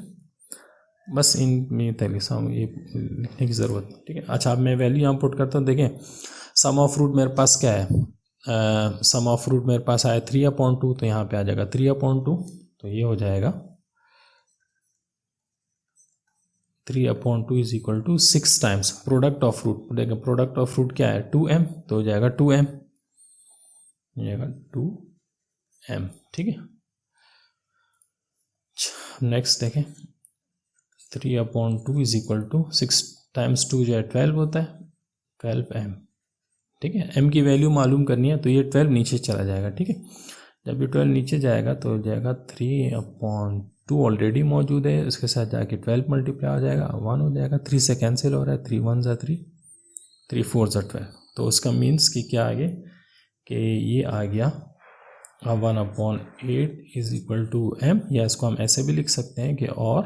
बस इन में तैलीसम ये लिखने की ज़रूरत नहीं। ठीक है। अच्छा, अब मैं वैल्यू यहाँ पुट करता हूँ। देखें सम ऑफ रूट मेरे पास क्या है, सम ऑफ रूट मेरे पास आया 3/2, तो यहाँ पे आ जाएगा 3/2, तो ये हो जाएगा 3/2 is equal to 6 times product of root. देखिए प्रोडक्ट ऑफ रूट क्या है 2m, तो हो जाएगा 2m, जाएगा 2m। ठीक है। नेक्स्ट देखें 3/2 इज इक्वल टू 6 टाइम्स 2 जो है 12 होता है, 12m। ठीक है। m की वैल्यू मालूम करनी है तो ये 12 नीचे चला जाएगा। ठीक है। जब ये 12 नीचे जाएगा तो हो जाएगा 3/2 ऑलरेडी मौजूद है, इसके साथ जाके 12 मल्टीप्लाई हो जाएगा, 1 हो जाएगा, 3 से कैंसिल हो रहा है, 3 1 ज़ा 3, 3 4 ज़ा 12। तो उसका मीन्स कि क्या आ गया कि ये आ गया 1/8 इज इक्वल टू m, या इसको हम ऐसे भी लिख सकते हैं कि और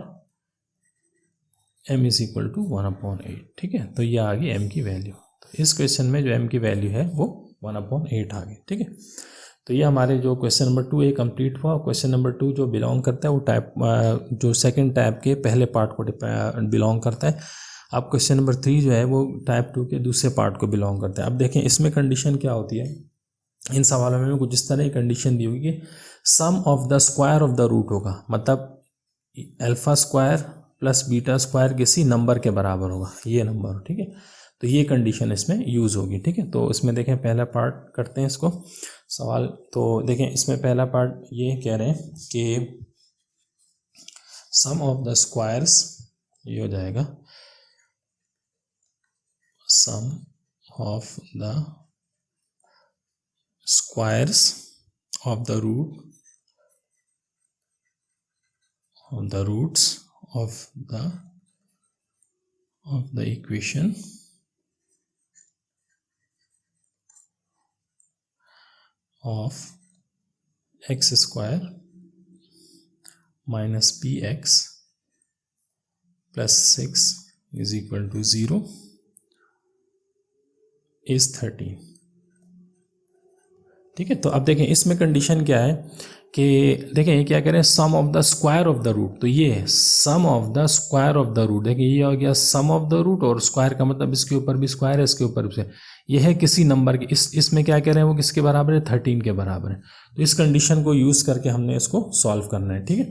m इज इक्वल टू 1/8। ठीक है। तो ये आ गई m की वैल्यू। तो इस क्वेश्चन में जो m की वैल्यू है वो 1/8 आ गई। ठीक है। तो ये हमारे जो क्वेश्चन नंबर 2 ये कंप्लीट हुआ। क्वेश्चन नंबर 2 जो बिलोंग करता है वो टाइप जो सेकंड टाइप के पहले पार्ट को बिलोंग करता है। अब क्वेश्चन नंबर 3 जो है वो टाइप 2 के दूसरे पार्ट को बिलोंग करता है। अब देखें इसमें कंडीशन क्या होती है, इन सवालों में कुछ इस तरह की कंडीशन दी होगी कि sum of the square of the root होगा, मतलब alpha square plus beta square किसी नंबर के बराबर होगा, ये नंबर। ठीक है। तो ये कंडीशन इसमें यूज़ होगी। ठीक है। तो इसमें देखें पहला पार्ट करते हैं इसको सवाल। तो देखें इसमें पहला पार्ट ये कह रहे हैं कि सम ऑफ द स्क्वायर्स, ये हो जाएगा sum of the squares of the roots of the equation of x square minus bx plus 6 is equal to 0 is 13। ठीक है। तो अब देखें इसमें कंडीशन क्या है कि देखें ये क्या करें, sum of the square of the root, तो ये है sum of the square of the root. देखिए ये हो गया सम ऑफ द रूट, और स्क्वायर का मतलब इसके ऊपर भी स्क्वायर है, इसके ऊपर भी। ये है किसी नंबर के, इसमें क्या कह रहे हैं वो किसके बराबर है, 13 के बराबर है। तो इस कंडीशन को यूज़ करके हमने इसको सॉल्व करना है, ठीक है।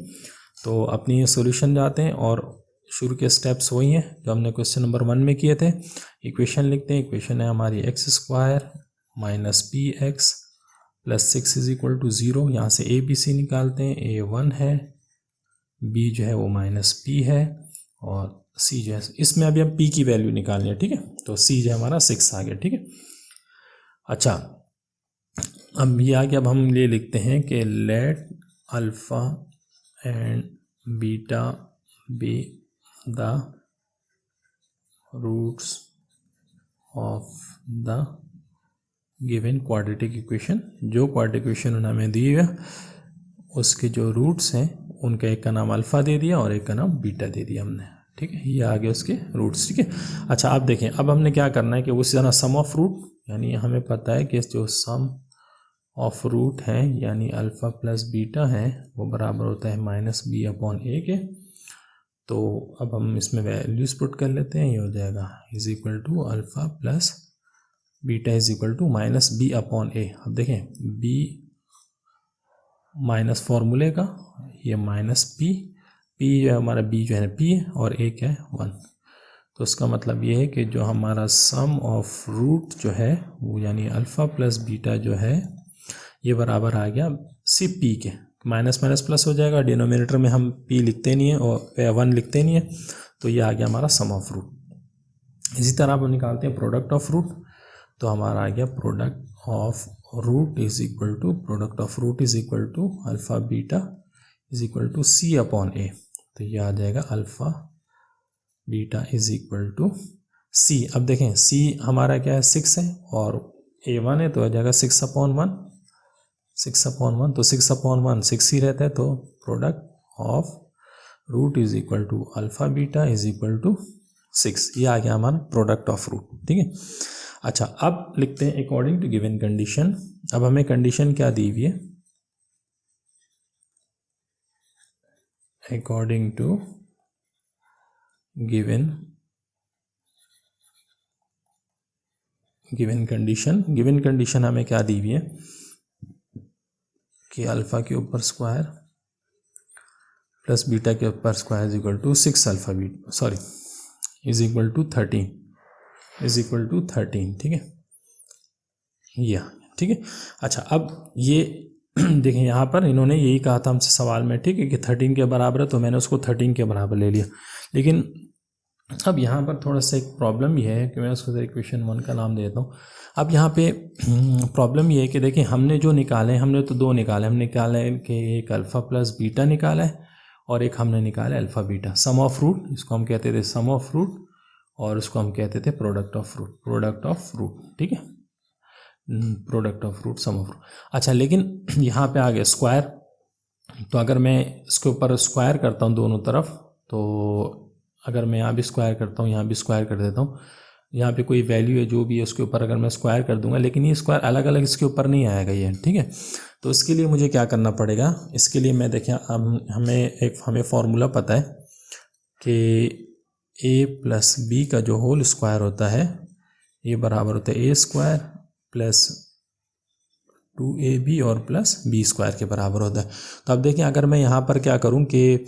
तो अपनी ये सोल्यूशन जाते हैं, और शुरू के स्टेप्स वही हैं जो हमने क्वेश्चन नंबर 1 में किए थे। इक्वेशन लिखते हैं, इक्वेशन है हमारी X square minus P X plus 6 is equal to 0। यहाँ से ए बी सी निकालते हैं, ए 1 है, बी जो है वो माइनस पी है, और सी जो है, इसमें अभी हम पी की वैल्यू निकालनी है, ठीक है। तो सी जो है हमारा 6 आ गया, ठीक है। अच्छा अब ये आ गया, अब हम ये लिखते हैं कि let alpha and beta be the roots of the given quadratic equation. जो क्वाड्रेटिक इक्वेशन उन्होंने हमें दी है उसके जो रूट्स हैं उनका एक का नाम अल्फ़ा दे दिया और एक का नाम बीटा दे दिया हमने, ठीक है। ये आ गए उसके रूट्स, ठीक है। अच्छा आप देखें, अब हमने क्या करना है कि उसी तरह सम ऑफ रूट, यानी हमें पता है कि जो सम ऑफ रूट है यानी अल्फ़ा प्लस बीटा है वो बराबर होता है माइनस बी अपॉन ए के। तो अब हम इसमें वैल्यूज़ पुट कर लेते हैं, ये हो जाएगा is equal to alpha plus beta is equal to minus B upon A. अब देखें बी माइनस फॉर्मूले का, ये माइनस पी, पी जो है हमारा बी जो है पी है, और ए क्या है 1। तो इसका मतलब ये है कि जो हमारा सम ऑफ रूट जो है वो यानी अल्फ़ा प्लस बीटा जो है ये बराबर आ गया सी पी के। माइनस माइनस प्लस हो जाएगा, डिनोमिनेटर में हम पी लिखते नहीं है और 1 लिखते नहीं है, तो ये आ गया हमारा सम ऑफ रूट। इसी तरह हम निकालते हैं प्रोडक्ट ऑफ रूट, तो हमारा आ गया product of root is equal to, product of root is equal to alpha beta is equal to C upon A. तो ये आ जाएगा alpha beta is equal to C. अब देखें सी हमारा क्या है 6 है और ए 1 है, तो आ जाएगा 6 अपॉन 1, 6 अपॉन 1, तो 6 अपॉन 1 6 ही रहता है। तो product of root is equal to alpha beta is equal to 6। ये आ गया हमारा प्रोडक्ट ऑफ रूट, ठीक है। अच्छा अब लिखते हैं अकॉर्डिंग टू गिवन कंडीशन। अब हमें कंडीशन क्या दी हुई है, अकॉर्डिंग टू गिवन कंडीशन हमें क्या दी हुई है कि अल्फ़ा के ऊपर स्क्वायर प्लस बीटा के ऊपर square is equal to 6 alpha beta, sorry is equal to 13, is equal to 13, ठीक है। या ठीक है। अच्छा अब ये देखें यहाँ पर इन्होंने यही कहा था हमसे सवाल में, ठीक है, कि 13 के बराबर है, तो मैंने उसको 13 के बराबर ले लिया। लेकिन अब यहाँ पर थोड़ा सा एक प्रॉब्लम ये है कि मैं उसको इक्वेशन 1 का नाम देता हूँ। अब यहाँ पे प्रॉब्लम ये है कि देखिए हमने जो निकाले हैं, हमने तो 2 निकाले, हमने निकाला है कि एक अल्फ़ा प्लस बीटा निकाला है और एक हमने निकाला है alpha beta. Sum of root, इसको हम कहते थे सम ऑफ रूट, और इसको हम कहते थे product of root, product of root, ठीक है, product of root, sum of root. अच्छा लेकिन यहाँ पे आ गया स्क्वायर, तो अगर मैं इसके ऊपर स्क्वायर करता हूँ दोनों तरफ, तो अगर मैं यहाँ भी स्क्वायर करता हूँ यहाँ भी स्क्वायर कर देता हूँ, यहाँ पे कोई वैल्यू है जो भी है उसके ऊपर अगर मैं स्क्वायर कर दूंगा, लेकिन ये स्क्वायर अलग अलग इसके ऊपर नहीं आएगा ये, ठीक है। तो इसके लिए मुझे क्या करना पड़ेगा, इसके लिए मैं देखें हमें फॉर्मूला पता है कि a प्लस बी का जो होल स्क्वायर होता है ये बराबर होता है a स्क्वायर प्लस 2ab और प्लस बी स्क्वायर के बराबर होता है। तो अब देखें अगर मैं यहाँ पर क्या करूँ कि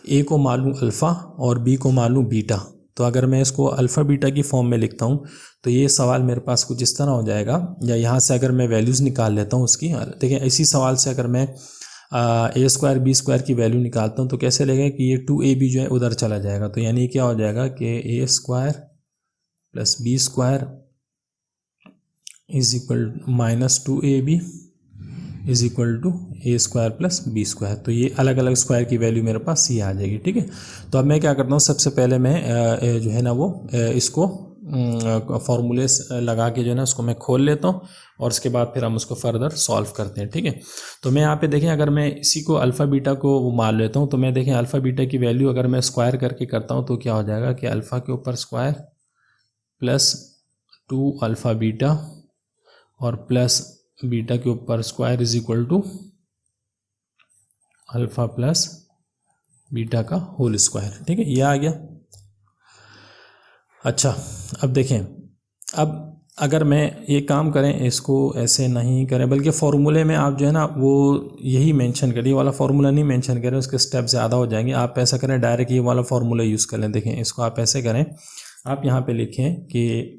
a को मान लूँ अल्फ़ा और b को मान लूँ बीटा, तो अगर मैं इसको अल्फ़ा बीटा की फॉर्म में लिखता हूँ तो ये सवाल मेरे पास कुछ इस तरह हो जाएगा, या यहाँ से अगर मैं वैल्यूज़ निकाल लेता हूँ उसकी, देखिए इसी सवाल से अगर मैं a स्क्वायर बी स्क्वायर की वैल्यू निकालता हूँ तो कैसे लगेगा कि ये 2ab जो है उधर चला जाएगा, तो यानी क्या हो जाएगा कि a square plus B square is equal minus 2ab is equal to A square plus B square. तो ये अलग अलग स्क्वायर की वैल्यू मेरे पास सी आ जाएगी, ठीक है। तो अब मैं क्या करता हूँ, सबसे पहले मैं जो है ना वो इसको फॉर्मूले लगा के जो है ना उसको मैं खोल लेता हूँ, और उसके बाद फिर हम उसको फर्दर सॉल्व करते हैं, ठीक है। तो मैं यहाँ पे देखें अगर मैं इसी को अल्फ़ा बीटा को मान लेता हूँ, तो मैं देखें अल्फ़ा बीटा की वैल्यू अगर मैं स्क्वायर करके करता हूँ तो क्या हो जाएगा कि अल्फ़ा के ऊपर स्क्वायर प्लस 2 अल्फ़ा बीटा और प्लस बीटा के ऊपर square is equal to alpha plus beta का होल स्क्वायर। ठीक है, ये आ गया। अच्छा, अब देखें, अब अगर मैं ये काम करें, इसको ऐसे नहीं करें बल्कि फार्मूले में आप जो है ना वो यही मेंशन करिए, वाला फार्मूला नहीं मेंशन करें, उसके स्टेप ज़्यादा हो जाएंगे। आप ऐसा करें, डायरेक्ट ये वाला फार्मूला यूज़ कर लें। देखें, इसको आप ऐसे करें, आप यहाँ पे लिखें कि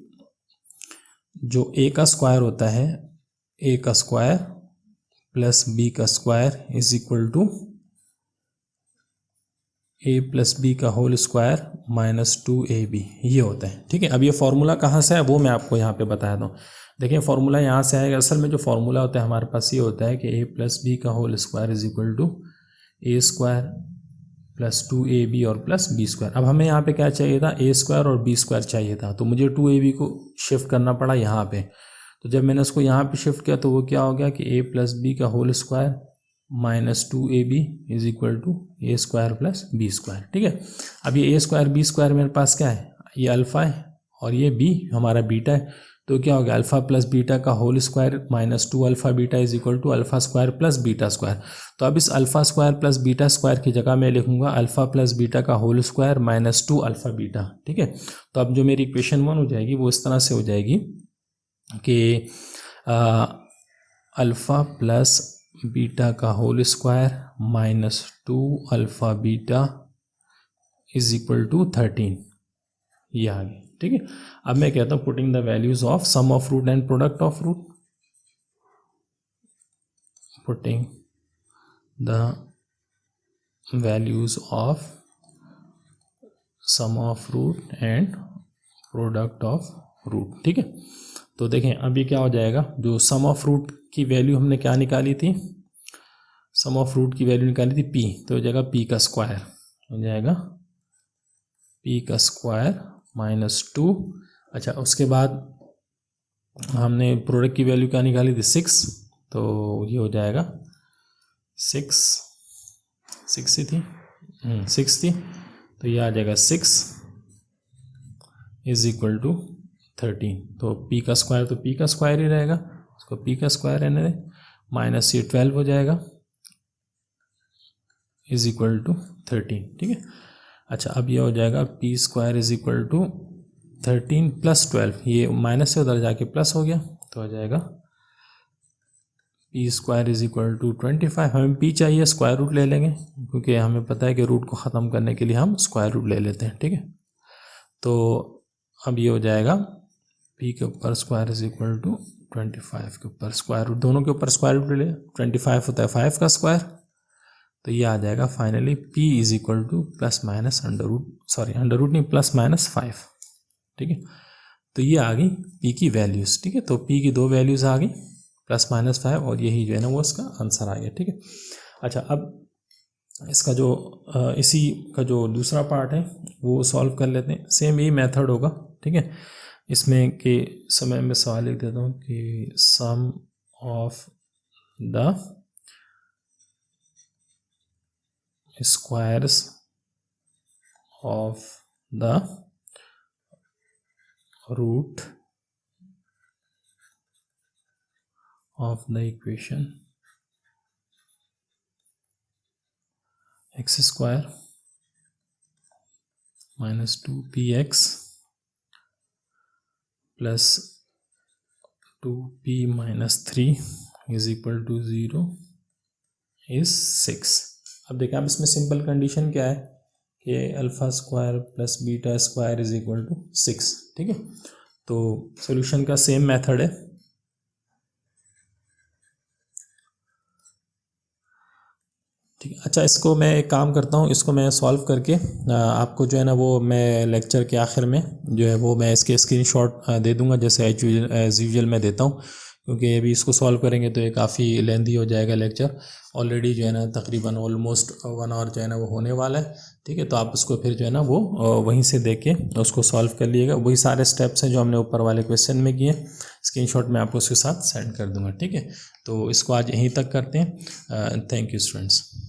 जो ए का स्क्वायर होता है, ए का स्क्वायर प्लस बी का square is equal to A plus B का होल स्क्वायर माइनस 2ab, ये होता है। ठीक है, अब ये फार्मूला कहाँ से है वो मैं आपको यहाँ पे बताया दूँ। देखिए, फार्मूला यहाँ से आएगा। असल में जो फार्मूला होता है हमारे पास ये होता है कि ए प्लस बी का whole square is equal to A square plus 2ab और प्लस बी स्क्वायर। अब हमें यहाँ पे क्या चाहिए था, ए स्क्वायर और बी स्क्वायर चाहिए था, तो मुझे 2ab को शिफ्ट करना पड़ा यहाँ पे। तो जब मैंने उसको यहाँ पे शिफ्ट किया तो वो क्या हो गया कि ए प्लस बी का whole square minus 2ab is equal to A square plus B square. ठीक है, अब ये ए स्क्वायर बी स्क्वायर मेरे पास क्या है, ये अल्फ़ा है और ये बी हमारा बीटा है, तो क्या हो गया, अल्फ़ा प्लस बीटा का whole square minus 2 alpha beta is equal to alpha square plus beta square. तो अब इस alpha square plus beta square की जगह मैं लिखूंगा अल्फ़ा प्लस बीटा का whole square minus 2 alpha beta. ठीक है, तो अब जो मेरी इक्वेशन 1 हो जाएगी वो इस तरह से हो जाएगी कि अल्फ़ा प्लस बीटा का whole square minus 2 alpha beta is equal to 13, ये आ गया। ठीक है, अब मैं कहता हूँ putting the values of sum of root and product of root, putting the values of sum of root and product of root. ठीक है, तो देखें अब ये क्या हो जाएगा, जो सम ऑफ रूट की वैल्यू हमने क्या निकाली थी, सम ऑफ रूट की वैल्यू निकाली थी p, तो हो जाएगा p का स्क्वायर, हो जाएगा p का स्क्वायर माइनस 2। अच्छा, उसके बाद हमने प्रोडक्ट की वैल्यू क्या निकाली थी 6, तो ये हो जाएगा 6 ही थी 6 थी, तो ये आ जाएगा 6 इज इक्वल टू 13। तो p का स्क्वायर तो p का स्क्वायर ही रहेगा, उसको p का स्क्वायर रहने दें, माइनस ये 12 हो जाएगा इज इक्वल टू 13। ठीक है, अच्छा, अब ये हो जाएगा p square is equal to 13 plus 12, ये माइनस से उधर जाके प्लस हो गया, तो हो जाएगा p square is equal to 25। हमें p चाहिए, स्क्वायर रूट ले लेंगे क्योंकि हमें पता है कि रूट को ख़त्म करने के लिए हम स्क्वायर रूट ले लेते हैं। ठीक है, तो अब ये हो जाएगा p के ऊपर स्क्वायर इज इक्वल टू 25 के ऊपर स्क्वायर रूट, दोनों के ऊपर स्क्वायर रूट ले, 25 होता है 5 का स्क्वायर, तो ये आ जाएगा finally p is equal to plus minus under root नहीं, प्लस माइनस 5। ठीक है, तो ये आ गई p की वैल्यूज़। ठीक है, तो p की 2 वैल्यूज़ आ गई प्लस माइनस 5, और यही जो है ना वो इसका आंसर आ गया। ठीक है, अच्छा, अब इसका जो इसी का जो दूसरा पार्ट है वो सॉल्व कर लेते हैं। सेम यही मेथड होगा। ठीक है, इसमें के समय में सवाल लिख देता हूँ कि sum of the squares of the root of the equation X square minus 2px plus 2p minus 3 is equal to 0 is 6। अब देखिए, अब इसमें सिंपल कंडीशन क्या है कि alpha square plus beta square is equal to 6। ठीक है, तो सॉल्यूशन का सेम मेथड है। ठीक है, अच्छा, इसको मैं एक काम करता हूँ, इसको मैं सॉल्व करके आपको जो है ना वो मैं लेक्चर के आखिर में जो है वो मैं इसके स्क्रीनशॉट दे दूँगा, जैसे एज यूजुअल मैं देता हूँ, क्योंकि अभी इसको सॉल्व करेंगे तो ये काफ़ी लेंदी हो जाएगा लेक्चर। ऑलरेडी जो है ना तकरीबन ऑलमोस्ट 1 आवर जो है ना वो होने वाला है। ठीक है, तो आप उसको फिर जो है ना वो वहीं से देख के उसको सॉल्व कर लीजिएगा। वही सारे स्टेप्स हैं जो हमने ऊपर वाले क्वेश्चन में किए, स्क्रीनशॉट मैं आपको उसके साथ सेंड कर दूँगा। ठीक है, तो इसको आज यहीं तक करते हैं। Thank you students.